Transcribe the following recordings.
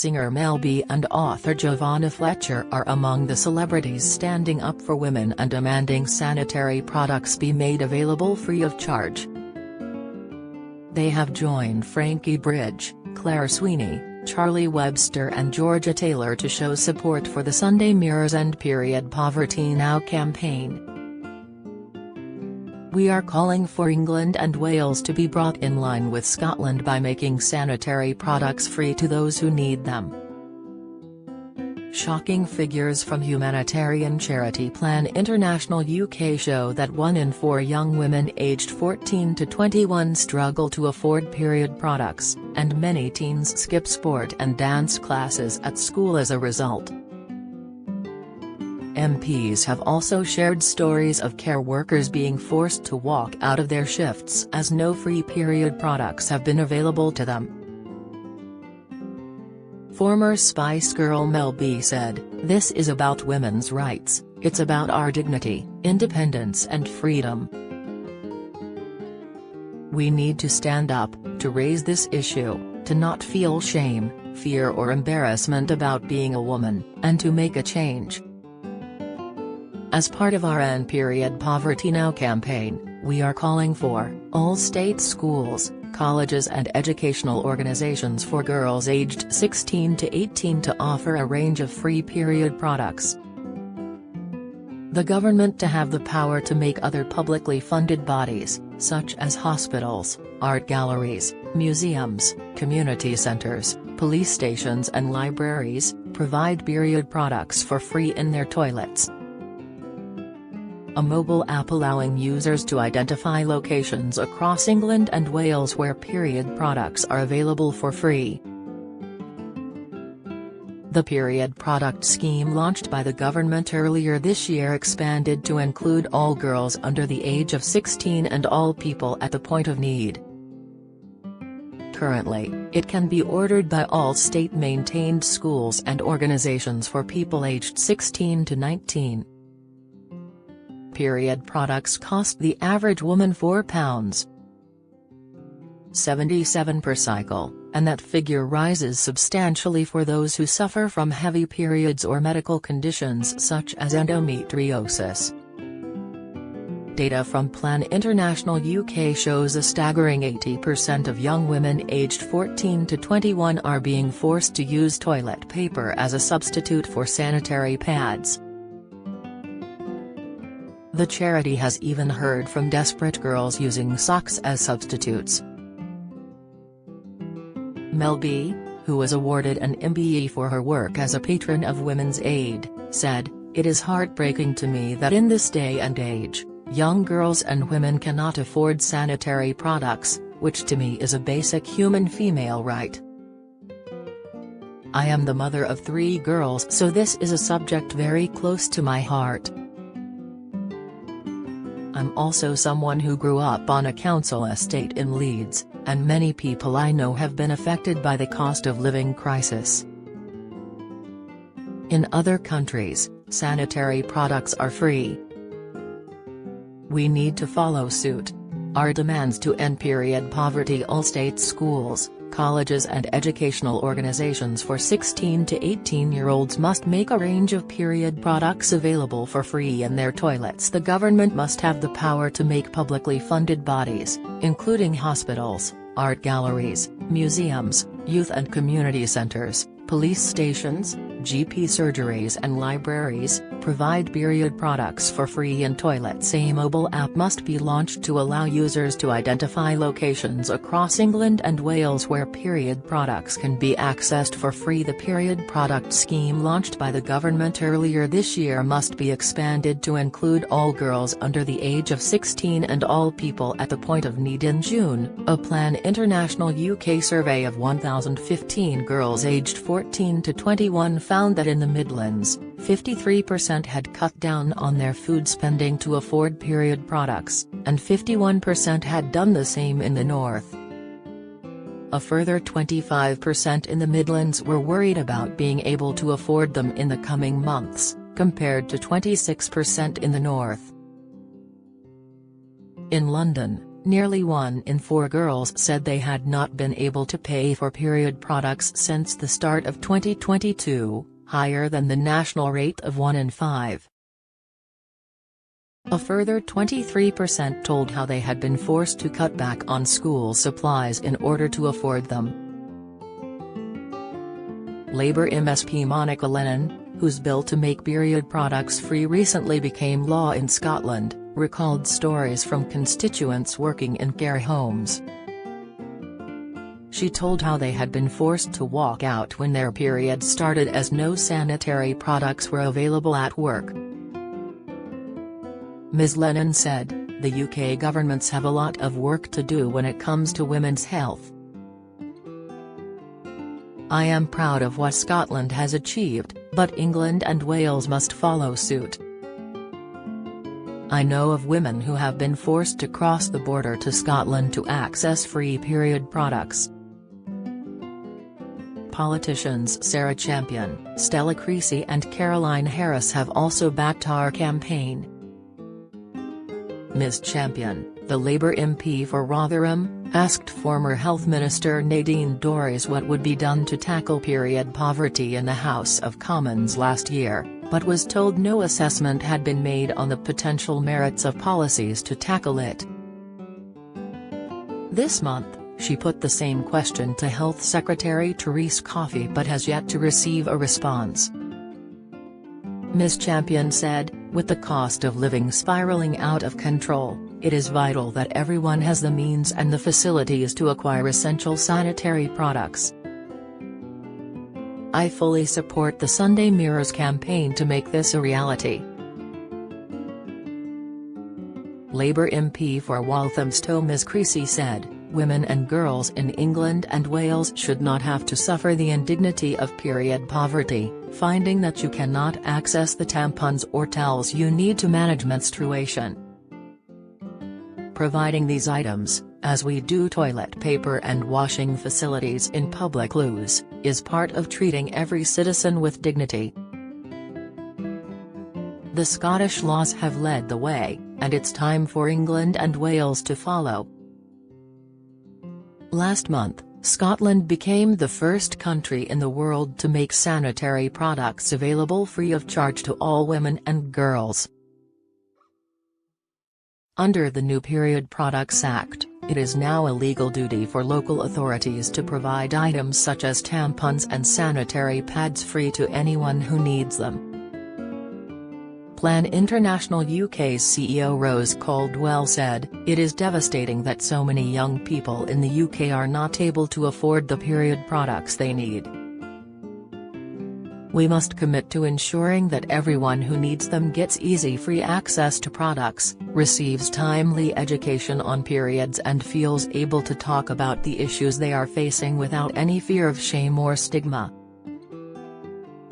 singer Mel B and author Giovanna Fletcher are among the celebrities standing up for women and demanding sanitary products be made available free of charge. They have joined Frankie Bridge, Claire Sweeney, Charlie Webster and Georgia Taylor to show support for the Sunday Mirror's End Period Poverty Now campaign. "We are calling for England and Wales to be brought in line with Scotland by making sanitary products free to those who need them." Shocking figures from humanitarian charity Plan International UK show that 1 in 4 young women aged 14 to 21 struggle to afford period products, and many teens skip sport and dance classes at school as a result. MPs have also shared stories of care workers being forced to walk out of their shifts as no free period products have been available to them. Former Spice Girl Mel B said, "This is about women's rights, it's about our dignity, independence and freedom. We need to stand up, to raise this issue, to not feel shame, fear or embarrassment about being a woman, and to make a change." As part of our End Period Poverty Now campaign, we are calling for all state schools, colleges and educational organizations for girls aged 16 to 18 to offer a range of free period products. The government to have the power to make other publicly funded bodies, such as hospitals, art galleries, museums, community centers, police stations and libraries, provide period products for free in their toilets. A mobile app allowing users to identify locations across England and Wales where period products are available for free. The period product scheme launched by the government earlier this year expanded to include all girls under the age of 16 and all people at the point of need. Currently, it can be ordered by all state-maintained schools and organizations for people aged 16 to 19. Period products cost the average woman £4.77 per cycle, and that figure rises substantially for those who suffer from heavy periods or medical conditions such as endometriosis. Data from Plan International UK shows a staggering 80% of young women aged 14 to 21 are being forced to use toilet paper as a substitute for sanitary pads. The charity has even heard from desperate girls using socks as substitutes. Mel B, who was awarded an MBE for her work as a patron of Women's Aid, said, "It is heartbreaking to me that in this day and age, young girls and women cannot afford sanitary products, which to me is a basic human female right. I am the mother of 3 girls, so this is a subject very close to my heart. I'm also someone who grew up on a council estate in Leeds, and many people I know have been affected by the cost of living crisis. In other countries, sanitary products are free. We need to follow suit. Our demands to end period poverty. All state schools, colleges and educational organizations for 16 to 18-year-olds must make a range of period products available for free in their toilets. The government must have the power to make publicly funded bodies, including hospitals, art galleries, museums, youth and community centers, police stations, GP surgeries and libraries, provide period products for free in toilets. A mobile app must be launched to allow users to identify locations across England and Wales where period products can be accessed for free. The period product scheme launched by the government earlier this year must be expanded to include all girls under the age of 16 and all people at the point of need. In June, a Plan International UK survey of 1,015 girls aged 14 to 21 found that in the Midlands, 53% had cut down on their food spending to afford period products, and 51% had done the same in the North. A further 25% in the Midlands were worried about being able to afford them in the coming months, compared to 26% in the North. In London, Nearly 1 in 4 girls said they had not been able to pay for period products since the start of 2022, higher than the national rate of 1 in 5. A further 23% told how they had been forced to cut back on school supplies in order to afford them. Labour MSP Monica Lennon, whose bill to make period products free recently became law in Scotland, recalled stories from constituents working in care homes. She told how they had been forced to walk out when their period started as no sanitary products were available at work. Ms. Lennon said, "The UK governments have a lot of work to do when it comes to women's health. I am proud of what Scotland has achieved, but England and Wales must follow suit. I know of women who have been forced to cross the border to Scotland to access free period products." Politicians Sarah Champion, Stella Creasy and Caroline Harris have also backed our campaign. Ms. Champion, the Labour MP for Rotherham, asked former Health Minister Nadine Dorries what would be done to tackle period poverty in the House of Commons last year, but was told no assessment had been made on the potential merits of policies to tackle it. This month, she put the same question to Health Secretary Therese Coffey but has yet to receive a response. Ms. Champion said, "With the cost of living spiralling out of control, it is vital that everyone has the means and the facilities to acquire essential sanitary products. I fully support the Sunday Mirror's campaign to make this a reality." Labour MP for Walthamstow Ms. Creasy said, "Women and girls in England and Wales should not have to suffer the indignity of period poverty, finding that you cannot access the tampons or towels you need to manage menstruation. Providing these items, as we do toilet paper and washing facilities in public loos, is part of treating every citizen with dignity. The Scottish laws have led the way, and it's time for England and Wales to follow." Last month, Scotland became the first country in the world to make sanitary products available free of charge to all women and girls. Under the new Period Products Act, it is now a legal duty for local authorities to provide items such as tampons and sanitary pads free to anyone who needs them. Plan International UK's CEO Rose Caldwell said, "It is devastating that so many young people in the UK are not able to afford the period products they need. We must commit to ensuring that everyone who needs them gets easy free access to products, receives timely education on periods and feels able to talk about the issues they are facing without any fear of shame or stigma."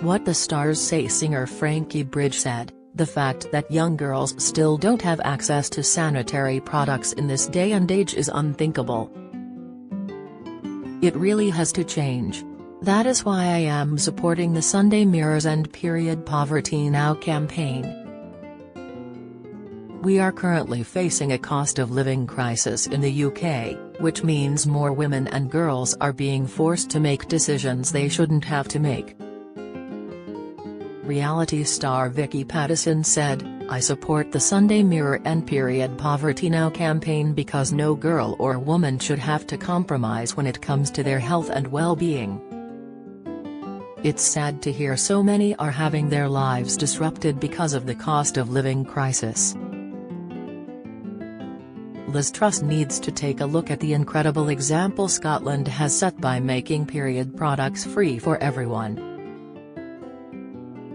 What the Stars Say singer Frankie Bridge said, "The fact that young girls still don't have access to sanitary products in this day and age is unthinkable. It really has to change. That is why I am supporting the Sunday Mirror's End Period Poverty Now campaign. We are currently facing a cost of living crisis in the UK, which means more women and girls are being forced to make decisions they shouldn't have to make." Reality star Vicky Pattison said, "I support the Sunday Mirror and Period Poverty Now campaign because no girl or woman should have to compromise when it comes to their health and well-being. It's sad to hear so many are having their lives disrupted because of the cost of living crisis. Liz Truss needs to take a look at the incredible example Scotland has set by making period products free for everyone."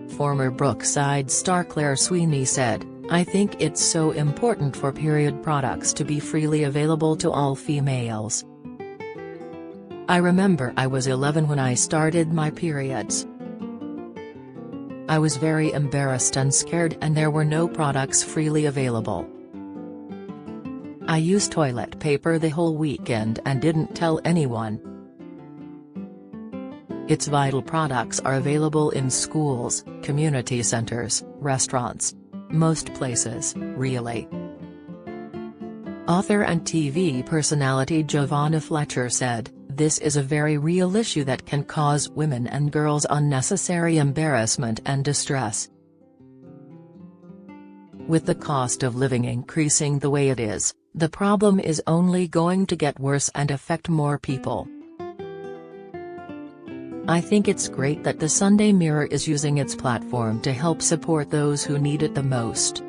Former Brookside star Claire Sweeney said, "I think it's so important for period products to be freely available to all females. I remember I was 11 when I started my periods. I was very embarrassed and scared and there were no products freely available. I used toilet paper the whole weekend and didn't tell anyone. It's vital products are available in schools, community centres, restaurants. Most places, really." Author and TV personality Giovanna Fletcher said, "This is a very real issue that can cause women and girls unnecessary embarrassment and distress. With the cost of living increasing the way it is, the problem is only going to get worse and affect more people. I think it's great that the Sunday Mirror is using its platform to help support those who need it the most."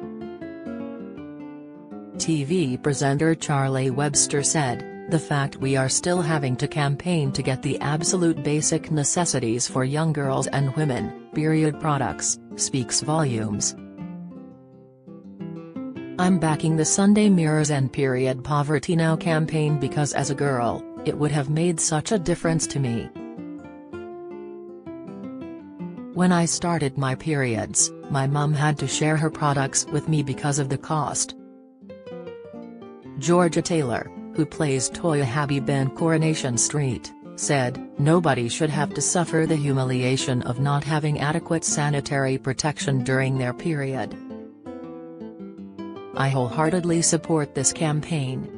TV presenter Charlie Webster said, "The fact we are still having to campaign to get the absolute basic necessities for young girls and women, period products, speaks volumes. I'm backing the Sunday Mirror's End Period Poverty Now campaign because as a girl, it would have made such a difference to me. When I started my periods, my mum had to share her products with me because of the cost." Georgia Taylor, who plays Toya Habib in Coronation Street, said, "Nobody should have to suffer the humiliation of not having adequate sanitary protection during their period. I wholeheartedly support this campaign."